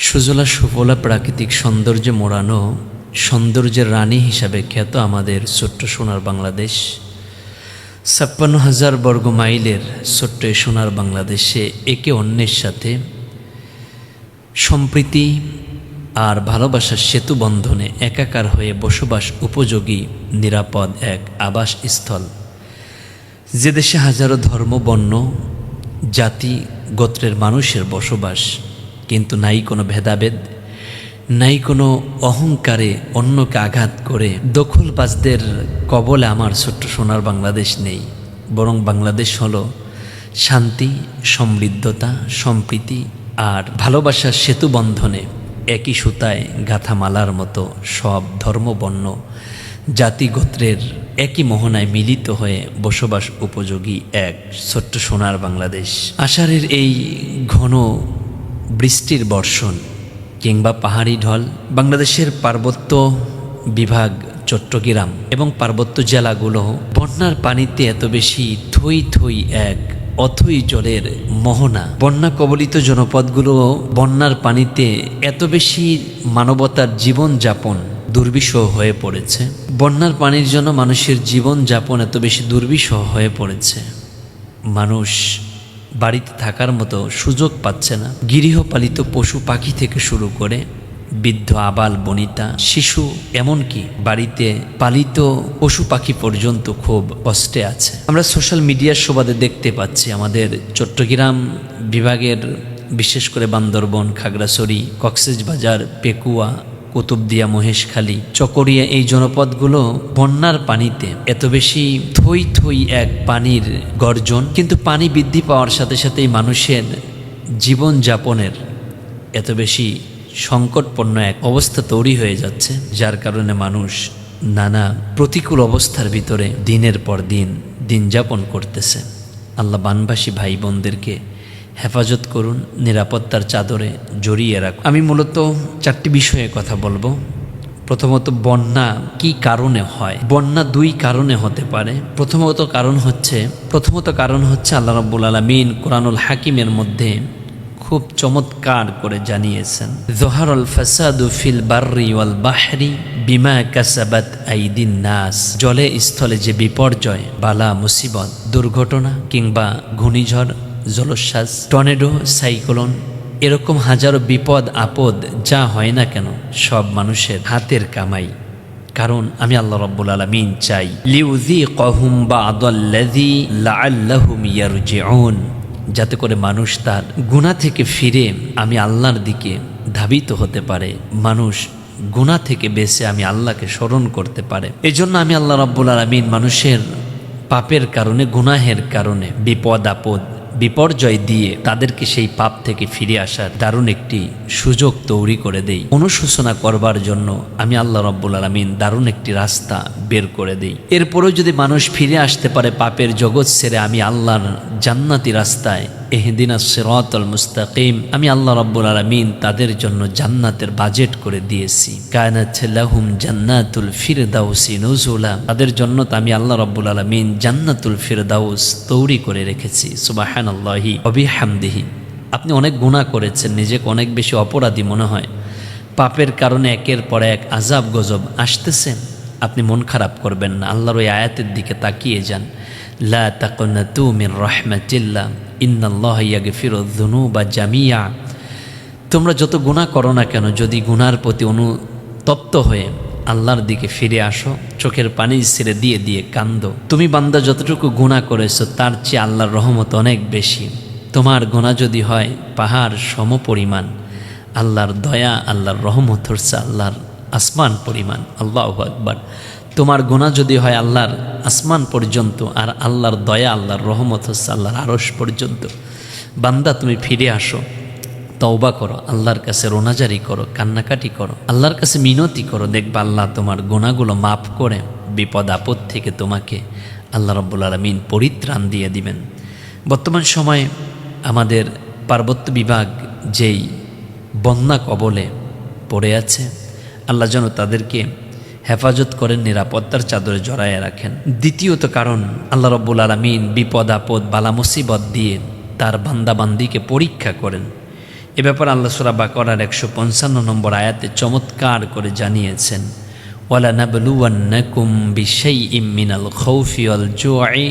সুজলা সুফলা প্রাকৃতিক সৌন্দর্যে মোড়ানো সৌন্দর্যের রানী হিসাবে খ্যাত আমাদের ছোট্ট সোনার বাংলাদেশ। ৫৬,০০০ বর্গ মাইলের ছোট্ট সোনার বাংলাদেশে একে অন্যের সাথে সম্প্রীতি আর ভালোবাসার সেতু বন্ধনে একাকার হয়ে বসবাস উপযোগী নিরাপদ এক আবাসস্থল, যে দেশে হাজারো ধর্ম, বর্ণ, জাতি, গোত্রের মানুষের বসবাস, কিন্তু নাই কোনো ভেদাভেদ, নাই কোনো অহংকারে অন্যকে আঘাত করে দখলবাজদের কবলে আমার ছোট্ট সোনার বাংলাদেশ নেই। বরং বাংলাদেশ হলো শান্তি, সমৃদ্ধতা, সম্প্রীতি আর ভালোবাসার সেতু বন্ধনে একই সুতায় গাঁথা মালার মতো সব ধর্ম, বর্ণ, জাতি, গোত্রের একই মোহনায় মিলিত হয়ে বসবাস উপযোগী এক ছোট্ট সোনার বাংলাদেশ। আষাঢ়ের এই ঘন বৃষ্টির বর্ষণ কিংবা পাহাড়ি ঢল, বাংলাদেশের পার্বত্য বিভাগ চট্টগ্রাম এবং পার্বত্য জেলাগুলো বন্যার পানিতে এত বেশি থই থই এক অথই জলের মোহনা। বন্যা কবলিত জনপদগুলো বন্যার পানিতে এত বেশি মানবতার জীবনযাপন দুর্বিষহ হয়ে পড়েছে। বন্যার পানির জন্য মানুষের জীবনযাপন এত বেশি দুর্বিষহ হয়ে পড়েছে, মানুষ বাড়িতে থাকার মতো সুযোগ পাচ্ছে না। গৃহপালিত পশু পাখি থেকে শুরু করে বৃদ্ধ, আবাল বনিতা, শিশু, এমনকি বাড়িতে পালিত পশু পাখি পর্যন্ত খুব কষ্টে আছে। আমরা সোশ্যাল মিডিয়ার সুবাদে দেখতে পাচ্ছি আমাদের চট্টগ্রাম বিভাগের, বিশেষ করে বান্দরবন, খাগড়াছড়ি, কক্সবাজার, পেকুয়া, কুতুবদিয়া, মহেশখালী, চকরিয়া, এই জনপদগুলো বন্যার পানিতে এত বেশি থই থই এক পানির গর্জন, কিন্তু পানি বৃদ্ধি পাওয়ার সাথে সাথেই মানুষের জীবনযাপনের এত বেশি সংকটপূর্ণ এক অবস্থা তৈরি হয়ে যাচ্ছে, যার কারণে মানুষ নানা প্রতিকূল অবস্থার ভিতরে দিনের পর দিন দিন যাপন করতেছে। আল্লাহ বানবাসী ভাই বোনদেরকে হেফাজত করুন, নিরাপত্তার চাদরে জড়িয়ে রাখুন। আমি মূলত 4টি বিষয়ে কথা বলবো। প্রথমত, বন্যা কি কারণে হয়? বন্যা 2 কারণে হতে পারে। প্রথমত কারণ হচ্ছে আল্লাহ রাব্বুল আলামিন কোরআনুল হাকিমের মধ্যে খুব চমৎকার করে জানিয়েছেন, যহারুল ফাসাদু ফিল বাররি ওয়াল বাহরি বিমা কাসাবাত আইদিন নাস। জলে স্থলে যে বিপর্যয়, বালা মুসিবত, দুর্ঘটনা কিংবা ঘূর্ণিঝড়, জলোচ্ছ্বাস, টর্নেডো, সাইক্লোন, এরকম হাজারো বিপদ আপদ যা হয় না কেন, সব মানুষের হাতের কামাই। কারণ আমি আল্লাহ রাব্বুল আলামিন চাই লিউযীকাহুম বা'দাল্লাযী লাআল্লাহুম ইয়ারজিউন, যাতে করে মানুষ তার গুনাহ থেকে ফিরে আমি আল্লাহর দিকে ধাবিত হতে পারে, মানুষ গুনাহ থেকে বেঁচে আমি আল্লাহকে স্মরণ করতে পারে। এজন্য আমি আল্লাহ রাব্বুল আলামিন মানুষের পাপের কারণে, গুনাহের কারণে বিপদ আপদ, বিপর্যয় দিয়ে তাদেরকে সেই পাপ থেকে ফিরে আসার দারুণ একটি সুযোগ তৈরি করে দেই। অনুশোচনা করবার জন্য আমি আল্লাহ রাব্বুল আলামিন দারুণ একটি রাস্তা বের করে দেই। এরপরেও যদি মানুষ ফিরে আসতে পারে পাপের জগৎ ছেড়ে আমি আল্লাহর জান্নাতি রাস্তায়, ইহদিনাস সিরাতাল মুস্তাকিম, আমি আল্লাহ রাব্বুল আলামিন তাদের জন্য জান্নাতের বাজেট করে দিয়েছি। কানাত লাহুম জান্নাতুল ফিরদাউসি নুজুলা, তাদের জন্য আমি আল্লাহ রাব্বুল আলামিন জান্নাতুল ফিরদাউস তৈরি করে রেখেছি। সুবহানাল্লাহি ওয়া বিহামদিহি। আপনি অনেক গুনাহ করেছেন, নিজেকে অনেক বেশি অপরাধী মনে হয়, পাপের কারণে একের পর এক আযাব গজব আসতেছে, আপনি মন খারাপ করবেন না। আল্লাহর ওই আয়াতের দিকে তাকিয়ে যান, লা তাকনাতু মির রাহমাতিল্লাহ ইন্নাল্লাহা ইয়াগফিরুয যুনুবা জামিয়া। তোমরা যত গুনাহ করো না কেন, যদি গুনার প্রতি অনুতপ্ত হয়ে আল্লাহর দিকে ফিরে আসো, চোখের পানি ছেড়ে দিয়ে দিয়ে কান্দো, তুমি বান্দা যতটুকু গুনাহ করেছো তার চেয়ে আল্লাহর রহমত অনেক বেশি। তোমার গুনাহ যদি হয় পাহাড় সম পরিমাণ, আল্লাহর দয়া, আল্লাহর রহমত হচ্ছে আল্লাহর আসমান পরিমাণ। আল্লাহু আকবার। তোমার গুনাহ যদি হয় আল্লাহর আসমান পর্যন্ত, আর আল্লাহর দয়া, আল্লাহর রহমত হচ্ছে আল্লাহর আরশ পর্যন্ত। বান্দা তুমি ফিরে আসো, তওবা করো, আল্লাহর কাছে রোনাজারি করো, কান্নাকাটি করো, আল্লাহর কাছে মিনতি করো, দেখবা আল্লাহ তোমার গুনাহগুলো মাফ করে বিপদ আপদ থেকে তোমাকে আল্লাহ রাব্বুল আলামিন পরিত্রাণ দিয়ে দিবেন। বর্তমান সময়ে আমাদের পার্বত্য বিভাগ যেই বন্যা কবলে পড়ে আছে, আল্লাহ যেন তাদেরকে হেফাজত করেন, নিরাপত্তার চাদরে জড়ায় রাখেন। দ্বিতীয়ত কারণ, আল্লাহ রাব্বুল আলামিন বিপদ আপদ, বালা মুসিবত দিয়ে তার বান্দাবান্দিকে পরীক্ষা করেন এ ব্যাপারে আল্লাহ সূরা বাকারার 155 নম্বর আয়াতে চমৎকার করে জানিয়েছেন, ওয়ালা নাবলুওয়ান্নাকুম বিশাইইম মিনাল খাউফি ওয়াল জু'i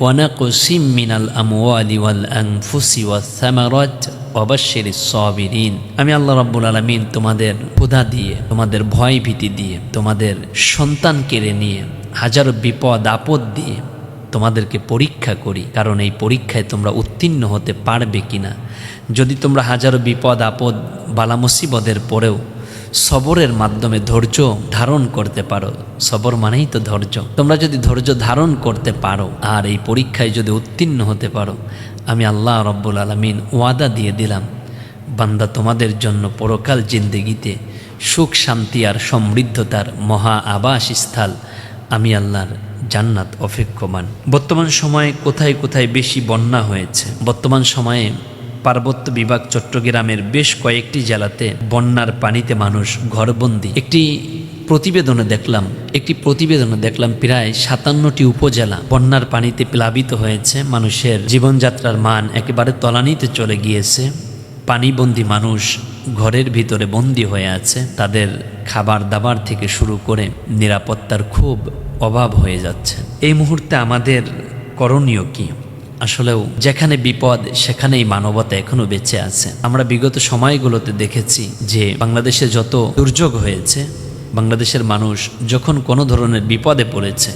ওয়া নাকসিম মিনাল আমওয়ালি ওয়াল আনফুসি ওয়াস সামারাত ওয়া বাশশিরিস সাবিরিন। আমি আল্লাহ রাব্বুল আলামিন তোমাদের ক্ষুধা দিয়ে, তোমাদের ভয় ভীতি দিয়ে, তোমাদের সন্তান কেড়ে নিয়ে, হাজারো বিপদ আপদ দিয়ে তোমাদেরকে পরীক্ষা করি, কারণ এই পরীক্ষায় তোমরা উত্তীর্ণ হতে পারবে কিনা। যদি তোমরা হাজারো বিপদ আপদ বালা মুসিবতের পরেও সবরের মাধ্যমে ধৈর্য ধারণ করতে পারো, সবর মানেই তো ধৈর্য, তোমরা যদি ধৈর্য ধারণ করতে পারো আর এই পরীক্ষায় যদি উত্তীর্ণ হতে পারো, আমি আল্লাহ রব্বুল আলামিন ওয়াদা দিয়ে দিলাম, বান্দা তোমাদের জন্য পরকাল জিন্দেগিতে সুখ শান্তি আর সমৃদ্ধতার মহা আবাসস্থল আমি আল্লাহর জান্নাত অপেক্ষমান। বর্তমান সময়ে কোথায় কোথায় বেশি বন্যা হয়েছে। বর্তমান সময়ে পার্বত্য বিভাগ চট্টগ্রামের বেশ কয়েকটি জেলাতে বন্যার পানিতে মানুষ ঘরবন্দি। একটি প্রতিবেদনে দেখলাম প্রায় 57টি উপজেলা বন্যার পানিতে প্লাবিত হয়েছে। মানুষের জীবনযাত্রার মান একেবারে তলানিতে চলে গিয়েছে। পানিবন্দী মানুষ ঘরের ভিতরে বন্দী হয়ে আছে। তাদের খাবার দাবার থেকে শুরু করে নিরাপত্তার খুব অভাব হয়ে যাচ্ছে। এই মুহূর্তে আমাদের করণীয় কি? আসলেও যেখানে বিপদ সেখানেই মানবতা এখনো বেঁচে আছে। আমরা বিগত সময়গুলোতে দেখেছি যে বাংলাদেশে যত দুর্যোগ হয়েছে, বাংলাদেশের মানুষ যখন কোনো ধরনের বিপদে পড়েছে,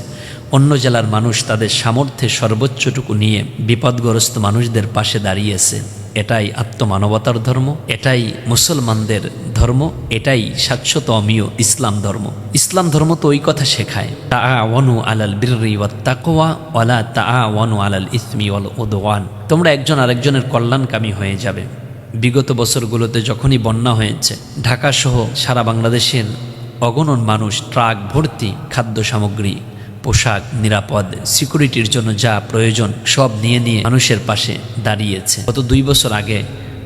অন্য জেলার মানুষ তাদের সামর্থ্যের সর্বোচ্চটুকু নিয়ে বিপদগ্রস্ত মানুষদের পাশে দাঁড়িয়েছে। এটাই আত্মমানবতার ধর্ম, এটাই মুসলমানদের ধর্ম, এটাই শাশ্বত অমীয় ইসলাম ধর্ম। ইসলাম ধর্ম তো ওই কথা শেখায়, তাআওয়ানু আলাল বিররি ওয়াত তাকওয়া ওয়ালা তাআওয়ানু আলাল ইসমি ওয়াল উদওয়ান। তোমরা একজন আরেকজনের কল্যাণকামী হয়ে যাবে। বিগত বছরগুলোতে যখনই বন্যা হয়েছে, ঢাকা সহ সারা বাংলাদেশের অগণন মানুষ ট্রাক ভর্তি খাদ্য সামগ্রী, পোশাক, নিরাপদ সিকিউরিটির জন্য যা প্রয়োজন সব নিয়ে মানুষের পাশে দাঁড়িয়েছে। গত 2 বছর আগে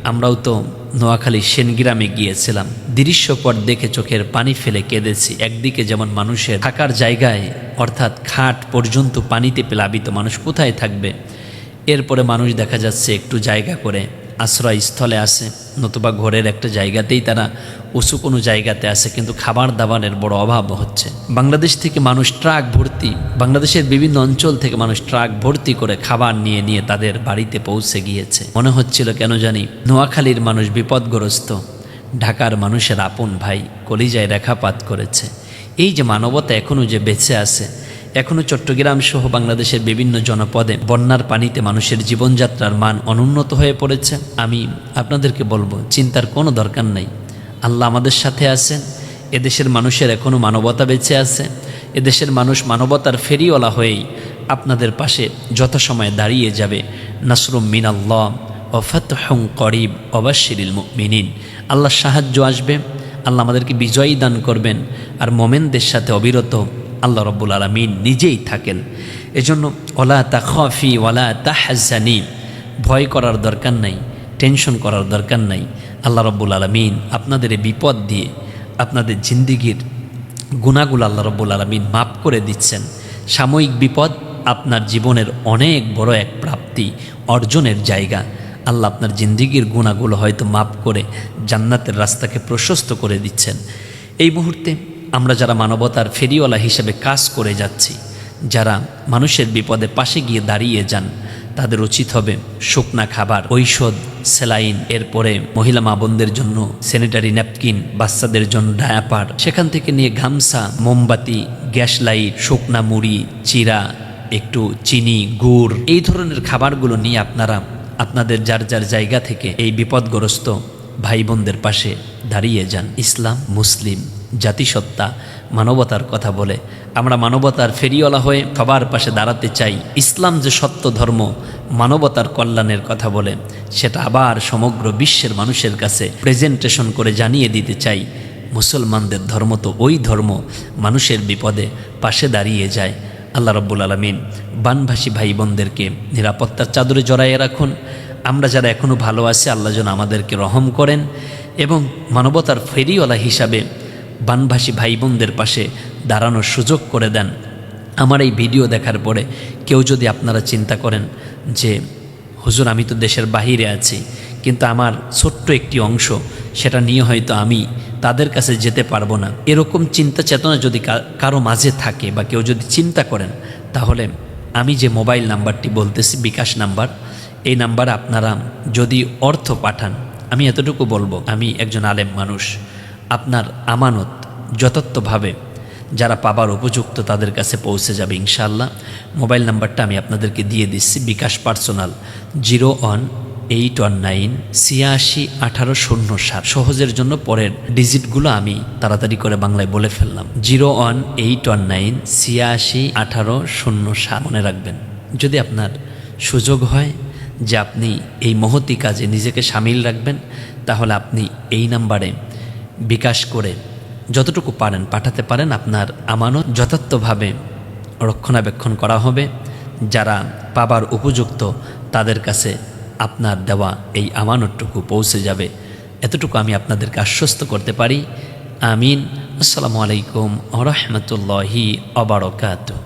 আমরাও তো নোয়াখালী সেনগ্রামে গিয়েছিলাম। দৃশ্যপট দেখে চোখের পানি ফেলে কেঁদেছি। একদিকে যেমন মানুষের থাকার জায়গায় অর্থাৎ খাট পর্যন্ত পানিতে প্লাবিত, মানুষ কোথায় থাকবে। এরপরে মানুষ দেখা যাচ্ছে একটু জায়গা করে আশ্রয়স্থলে আছে, নতুবা ঘরের একটা জায়গাতেই তারা উঁচু কোনো জায়গাতে আছে, কিন্তু খাবার দাবারের বড় অভাব হচ্ছে। বাংলাদেশ থেকে মানুষ ট্রাক ভর্তি, বাংলাদেশের বিভিন্ন অঞ্চল থেকে মানুষ ট্রাক ভর্তি করে খাবার নিয়ে তাদের বাড়িতে পৌঁছে গিয়েছে। মনে হচ্ছিল কেন জানি নোয়াখালীর মানুষ বিপদগ্রস্ত, ঢাকার মানুষের আপন ভাই কলিজায় রেখাপাত করেছে। এই যে মানবতা এখনও যে বেঁচে আছে, এখনও চট্টগ্রাম সহ বাংলাদেশের বিভিন্ন জনপদে বন্যার পানিতে মানুষের জীবনযাত্রার মান অনুন্নত হয়ে পড়েছে। আমি আপনাদেরকে বলবো, চিন্তার কোনো দরকার নাই। আল্লাহ আমাদের সাথে আছেন। এদেশের মানুষের এখনও মানবতা বেঁচে আছে। এদেশের মানুষ মানবতার ফেরিওয়ালা হয়েই আপনাদের পাশে যথাসময়ে দাঁড়িয়ে যাবে। নাসরুম মিনাল্লাহ ওয়া ফাতহুন করিব ওয়া বাশশিরিল মুমিনিন। আল্লাহর সাহায্য আসবে, আল্লাহ আমাদেরকে বিজয়ী দান করবেন। আর মোমেনদের সাথে অবিরত আল্লাহ রব্বুল আলামিন নিজেই থাকেন। এজন্য ওয়ালা তাখাফি ওয়ালা তাহজানি, ভয় করার দরকার নাই, টেনশন করার দরকার নাই। আল্লাহ রব্বুল আলামিন আপনাদের এই বিপদ দিয়ে আপনাদের জিন্দিগির গুনাহগুলো আল্লাহ রব্বুল আলামিন মাফ করে দিচ্ছেন। সাময়িক বিপদ আপনার জীবনের অনেক বড় এক প্রাপ্তি অর্জনের জায়গা। আল্লাহ আপনার জিন্দিগির গুনাহগুলো হয়তো মাফ করে জান্নাতের রাস্তাকে প্রশস্ত করে দিচ্ছেন। এই মুহূর্তে আমরা যারা মানবতার ফেরিওয়ালা হিসেবে কাজ করে যাচ্ছি, যারা মানুষের বিপদে পাশে গিয়ে দাঁড়িয়ে যান, তাদের উচিত হবে শুকনা খাবার, ঔষধ, স্যালাইন, এরপরে মহিলা মা বোনদের জন্য স্যানিটারি ন্যাপকিন, বাচ্চাদের জন্য ডায়াপার, সেখান থেকে নিয়ে গামছা, মোমবাতি, গ্যাস লাইট, শুকনা মুড়ি, চিরা, একটু চিনি, গুড়, এই ধরনের খাবারগুলো নিয়ে আপনারা আপনাদের যার যার জায়গা থেকে এই বিপদগ্রস্ত ভাই বোনদের পাশে দাঁড়িয়ে যান। ইসলাম, মুসলিম, জাতিসত্তা, মানবতার কথা বলে আমরা মানবতার ফেরিওয়ালা হয়ে সবার পাশে দাঁড়াতে চাই। ইসলাম যে সত্য ধর্ম, মানবতার কল্যাণের কথা বলে, সেটা আবার সমগ্র বিশ্বের মানুষের কাছে প্রেজেন্টেশন করে জানিয়ে দিতে চাই। মুসলমানদের ধর্ম তো ওই ধর্ম, মানুষের বিপদে পাশে দাঁড়িয়ে যায়। আল্লাহ রব্বুল আলামিন বানভাসী ভাই বোনদেরকে নিরাপত্তার চাদরে জড়াইয়ে রাখুন। আমরা যারা এখনও ভালো আছি, আল্লাহ যেন আমাদেরকে রহম করেন এবং মানবতার ফেরিওয়ালা হিসাবে বানভাসী ভাই বোনদের পাশে দাঁড়ানোর সুযোগ করে দেন। আমার এই ভিডিও দেখার পরে কেউ যদি আপনারা চিন্তা করেন যে হুজুর আমি তো দেশের বাহিরে আছি, কিন্তু আমার ছোট্ট একটি অংশ, সেটা নিয়ে হয়তো আমি তাদের কাছে যেতে পারবো না। এরকম চিন্তা চেতনা যদি কারো মাঝে থাকে বা কেউ যদি চিন্তা করেন, তাহলে আমি যে মোবাইল নাম্বারটি বলতেছি, বিকাশ নাম্বার, এই নাম্বারে আপনারা যদি অর্থ পাঠান, আমি এতটুকু বলবো, আমি একজন আলেম মানুষ, আপনার আমানত যথার্থভাবে যারা পাবার উপযুক্ত তাদের কাছে পৌঁছে যাবে ইনশাআল্লাহ। মোবাইল নাম্বারটা আমি আপনাদেরকে দিয়ে দিচ্ছি, বিকাশ পার্সোনাল 01819 সহজের জন্য পরের ডিজিটগুলো আমি তাড়াতাড়ি করে বাংলায় বলে ফেললাম। 01819 মনে রাখবেন। যদি আপনার সুযোগ হয় যে আপনি এই মহতি কাজে নিজেকে সামিল রাখবেন, তাহলে আপনি এই নাম্বারে বিকাশ করে যতটুকু পারেন পাঠাতে পারেন। আপনার আমানত যথার্থভাবে রক্ষণাবেক্ষণ করা হবে। যারা পাবার উপযুক্ত তাদের কাছে আপনার দেওয়া এই আমানতটুকু পৌঁছে যাবে, এতটুকু আমি আপনাদেরকে আশ্বস্ত করতে পারি। আমিন। আসসালামু আলাইকুম ওয়া রাহমাতুল্লাহি ওয়া বারাকাতুহু।